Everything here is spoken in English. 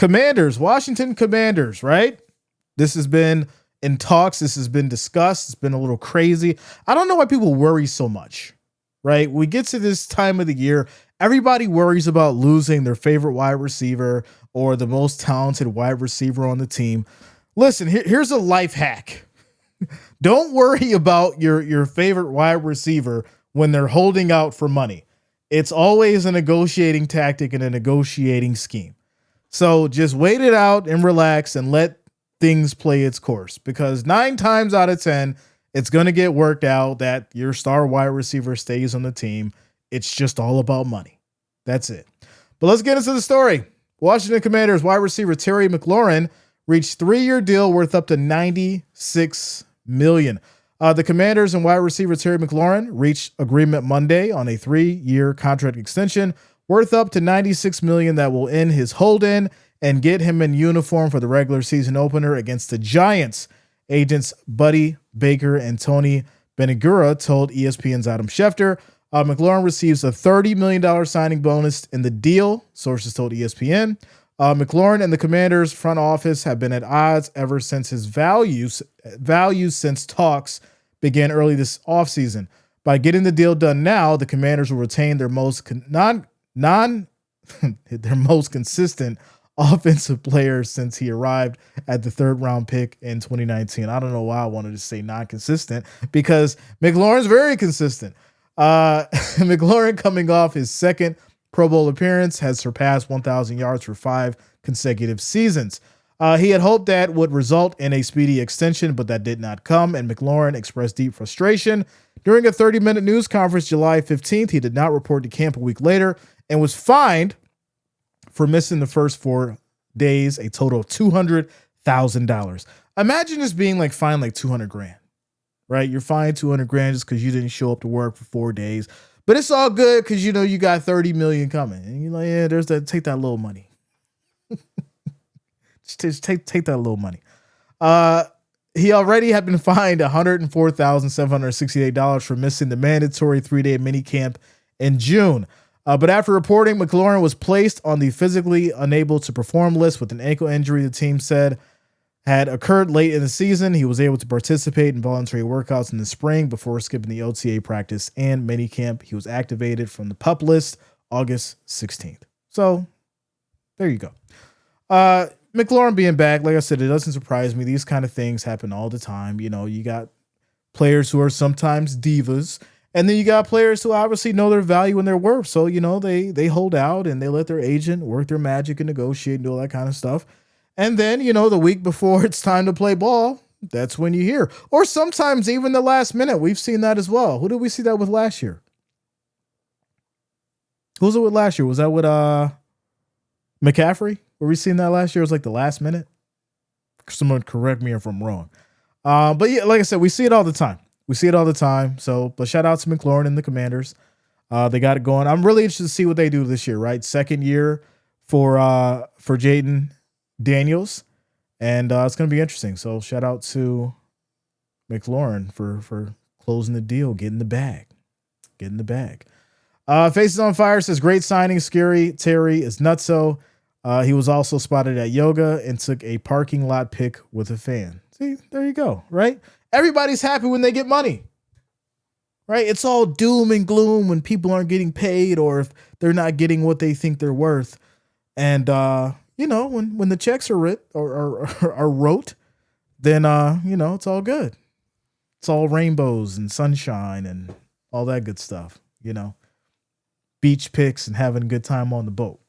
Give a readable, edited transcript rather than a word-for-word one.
Commanders, Washington Commanders, right? This has been in talks. This has been discussed. It's been a little crazy. I don't know why people worry so much, right? We get to this time of the year, everybody worries about losing their favorite wide receiver or the most talented wide receiver on the team. Listen, here's a life hack. Don't worry about your favorite wide receiver when they're holding out for money. It's always a negotiating tactic and a negotiating scheme. So just wait it out and relax and let things play its course, because 9 times out of 10, it's going to get worked out that your star wide receiver stays on the team. It's just all about money. That's it. But let's get into the story. Washington Commanders wide receiver Terry McLaurin reached 3-year deal worth up to $96 million. The Commanders and wide receiver Terry McLaurin reached agreement Monday on a 3-year contract extension worth up to $96 million that will end his hold-in and get him in uniform for the regular season opener against the Giants. Agents Buddy Baker and Tony Benigura told ESPN's Adam Schefter. McLaurin receives a $30 million signing bonus in the deal, sources told ESPN. McLaurin and the Commanders front office have been at odds ever since his values since talks began early this offseason. By getting the deal done now, the Commanders will retain their most their most consistent offensive player since he arrived at the 3rd round pick in 2019. I don't know why I wanted to say non-consistent, because McLaurin's very consistent. McLaurin, coming off his 2nd Pro Bowl appearance, has surpassed 1,000 yards for 5 consecutive seasons. He had hoped that would result in a speedy extension, but that did not come, and McLaurin expressed deep frustration. During a 30-minute news conference July 15th, he did not report to camp a week later and was fined for missing the first 4 days, a total of $200,000. Imagine this being like fined like $200,000, right? You're fined $200,000 just because you didn't show up to work for 4 days, but it's all good because you know you got $30 million coming, and you're like, yeah, there's that. Take that little money. just take that little money. He already had been fined $104,768 for missing the mandatory 3-day minicamp in June. But after reporting, McLaurin was placed on the physically unable to perform list with an ankle injury the team said had occurred late in the season. He was able to participate in voluntary workouts in the spring before skipping the OTA practice and minicamp. He was activated from the PUP list August 16th. So there you go. McLaurin being back, like I said, it doesn't surprise me. These kind of things happen all the time. You know, you got players who are sometimes divas, and then you got players who obviously know their value and their worth. So, you know, they hold out and they let their agent work their magic and negotiate and do all that kind of stuff. And then, you know, the week before it's time to play ball, that's when you hear. Or sometimes even the last minute. We've seen that as well. Who did we see that with last year? Who was it with last year? Was that with McCaffrey? Were we seeing that last year? It was like the last minute. Someone correct me if I'm wrong. But yeah, like I said, we see it all the time. So, but shout out to McLaurin and the Commanders. They got it going. I'm really interested to see what they do this year, right? 2nd year for Jayden Daniels. And it's going to be interesting. So shout out to McLaurin for closing the deal, getting the bag. Faces on Fire says, great signing. Scary Terry is nutso. He was also spotted at yoga and took a parking lot pic with a fan. See, there you go, right? Everybody's happy when they get money, right? It's all doom and gloom when people aren't getting paid or if they're not getting what they think they're worth. And, you know, when the checks are wrote, then, you know, it's all good. It's all rainbows and sunshine and all that good stuff, you know, beach pics and having a good time on the boat.